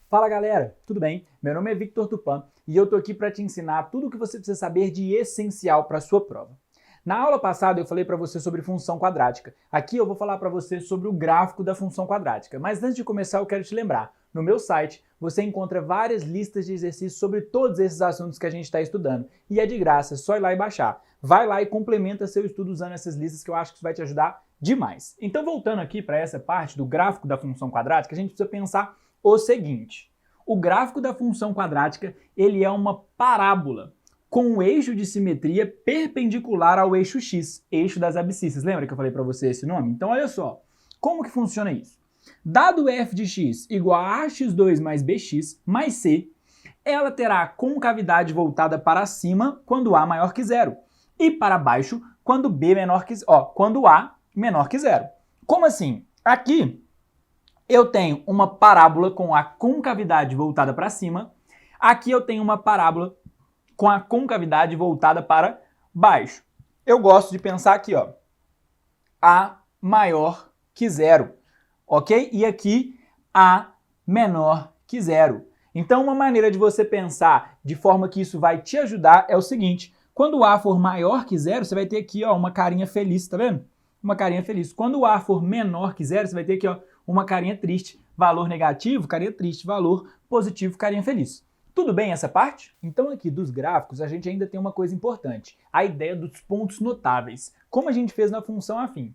Fala galera, tudo bem? Meu nome é Victor Tupã e eu tô aqui para te ensinar tudo o que você precisa saber de essencial para a sua prova. Na aula passada eu falei para você sobre função quadrática. Aqui eu vou falar para você sobre o gráfico da função quadrática. Mas antes de começar eu quero te lembrar, no meu site você encontra várias listas de exercícios sobre todos esses assuntos que a gente está estudando. E é de graça, é só ir lá e baixar. Vai lá e complementa seu estudo usando essas listas que eu acho que isso vai te ajudar demais. Então voltando aqui para essa parte do gráfico da função quadrática, a gente precisa pensar o seguinte: o gráfico da função quadrática ele é uma parábola com um eixo de simetria perpendicular ao eixo x, eixo das abscissas. Lembra que eu falei para você esse nome? Então olha só, como que funciona isso? Dado f de x igual a ax2 mais bx mais c, ela terá a concavidade voltada para cima quando a maior que zero e para baixo quando b menor que quando a menor que zero. Como assim? Aqui eu tenho uma parábola com a concavidade voltada para cima. Aqui eu tenho uma parábola com a concavidade voltada para baixo. Eu gosto de pensar aqui, ó, a maior que zero, ok? E aqui a menor que zero. Então uma maneira de você pensar de forma que isso vai te ajudar é o seguinte: quando o a for maior que zero, você vai ter aqui, ó, uma carinha feliz, tá vendo? Uma carinha feliz. Quando o a for menor que zero, você vai ter aqui, ó, uma carinha triste. Valor negativo, carinha triste. Valor positivo, carinha feliz. Tudo bem essa parte? Então aqui dos gráficos a gente ainda tem uma coisa importante, a ideia dos pontos notáveis, como a gente fez na função afim.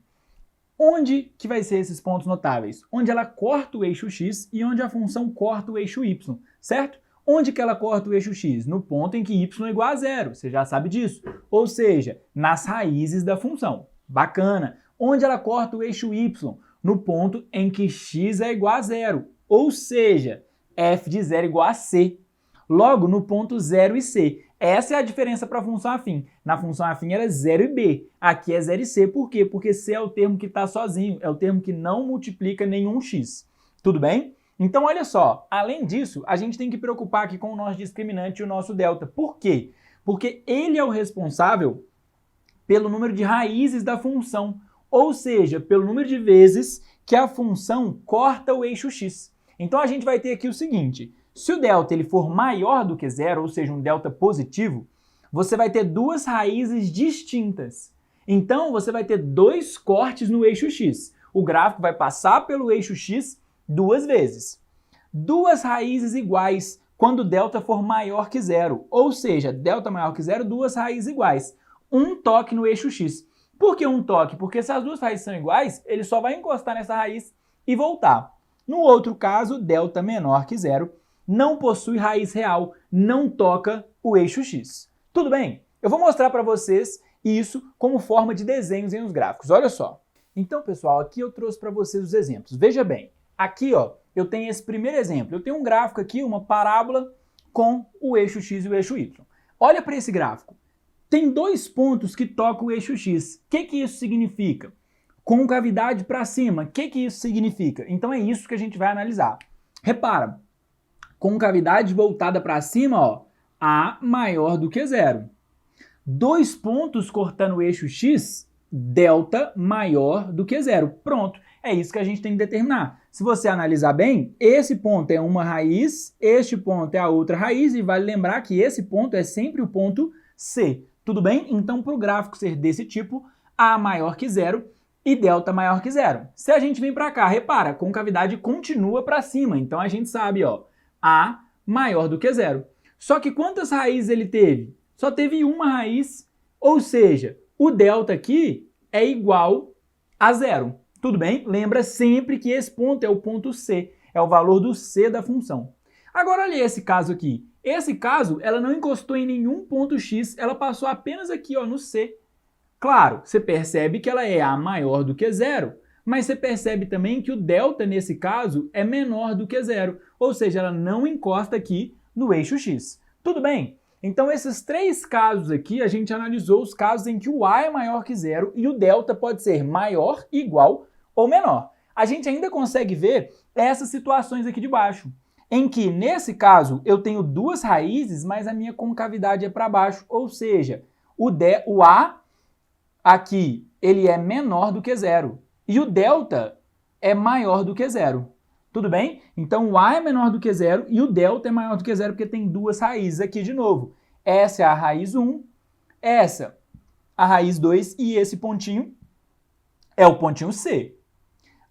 Onde que vai ser esses pontos notáveis? Onde ela corta o eixo x e onde a função corta o eixo y, certo? Onde que ela corta o eixo x? No ponto em que y é igual a zero, você já sabe disso. Ou seja, nas raízes da função. Bacana. Onde ela corta o eixo y? No ponto em que x é igual a zero. Ou seja, f de zero é igual a c. Logo, no ponto 0 e c. Essa é a diferença para a função afim. Na função afim era 0 e b. Aqui é 0 e c. Por quê? Porque c é o termo que está sozinho. É o termo que não multiplica nenhum x. Tudo bem? Então, olha só. Além disso, a gente tem que preocupar aqui com o nosso discriminante e o nosso delta. Por quê? Porque ele é o responsável pelo número de raízes da função. Ou seja, pelo número de vezes que a função corta o eixo x. Então, a gente vai ter aqui o seguinte: se o delta ele for maior do que zero, ou seja, um delta positivo, você vai ter duas raízes distintas. Então, você vai ter dois cortes no eixo x. O gráfico vai passar pelo eixo x duas vezes. Duas raízes iguais quando o delta for maior que zero. Ou seja, delta maior que zero, duas raízes iguais. Um toque no eixo x. Por que um toque? Porque se as duas raízes são iguais, ele só vai encostar nessa raiz e voltar. No outro caso, delta menor que zero, não possui raiz real, não toca o eixo x. Tudo bem? Eu vou mostrar para vocês isso como forma de desenhos em os gráficos. Olha só. Então, pessoal, aqui eu trouxe para vocês os exemplos. Veja bem, aqui, ó, eu tenho esse primeiro exemplo. Eu tenho um gráfico aqui, uma parábola com o eixo x e o eixo y. Olha para esse gráfico. Tem dois pontos que tocam o eixo x. O que isso significa? Concavidade para cima. O que isso significa? Então é isso que a gente vai analisar. Repara. Concavidade voltada para cima, ó, a maior do que zero. Dois pontos cortando o eixo x, delta maior do que zero. Pronto, é isso que a gente tem que determinar. Se você analisar bem, esse ponto é uma raiz, este ponto é a outra raiz, e vale lembrar que esse ponto é sempre o ponto C. Tudo bem? Então, para o gráfico ser desse tipo, a maior que zero e delta maior que zero. Se a gente vem para cá, repara, a concavidade continua para cima, então a gente sabe, ó, a maior do que zero. Só que quantas raízes ele teve? Só teve uma raiz, ou seja, o delta aqui é igual a zero. Tudo bem? Lembra sempre que esse ponto é o ponto C, é o valor do C da função. Agora olha esse caso aqui. Esse caso, ela não encostou em nenhum ponto X, ela passou apenas aqui, ó, no C. Claro, você percebe que ela é a maior do que zero, mas você percebe também que o delta, nesse caso, é menor do que zero, ou seja, ela não encosta aqui no eixo x. Tudo bem? Então, esses três casos aqui, a gente analisou os casos em que o a é maior que zero e o delta pode ser maior, igual ou menor. A gente ainda consegue ver essas situações aqui de baixo, em que, nesse caso, eu tenho duas raízes, mas a minha concavidade é para baixo, ou seja, o a aqui ele é menor do que zero. E o delta é maior do que zero. Tudo bem? Então o A é menor do que zero e o delta é maior do que zero porque tem duas raízes aqui de novo. Essa é a raiz 1, essa a raiz 2 e esse pontinho é o pontinho C.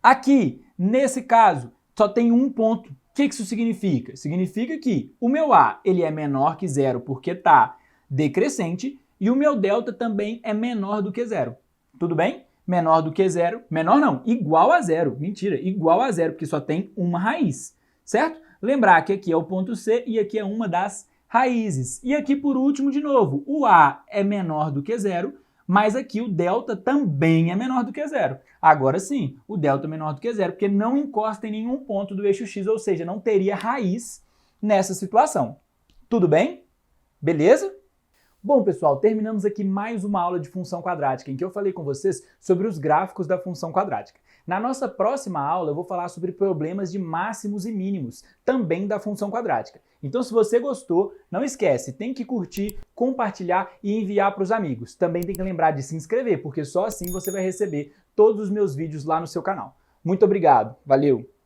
Aqui, nesse caso, só tem um ponto. O que isso significa? Significa que o meu A ele é menor que zero porque está decrescente e o meu delta também é menor do que zero. Tudo bem? Menor do que zero. Menor não, igual a zero. Mentira, igual a zero, porque só tem uma raiz. Certo? Lembrar que aqui é o ponto C e aqui é uma das raízes. E aqui, por último, de novo, o A é menor do que zero, mas aqui o delta também é menor do que zero. Agora sim, o delta é menor do que zero, porque não encosta em nenhum ponto do eixo X, ou seja, não teria raiz nessa situação. Tudo bem? Beleza? Bom, pessoal, terminamos aqui mais uma aula de função quadrática, em que eu falei com vocês sobre os gráficos da função quadrática. Na nossa próxima aula, eu vou falar sobre problemas de máximos e mínimos, também da função quadrática. Então, se você gostou, não esquece, tem que curtir, compartilhar e enviar para os amigos. Também tem que lembrar de se inscrever, porque só assim você vai receber todos os meus vídeos lá no seu canal. Muito obrigado, valeu!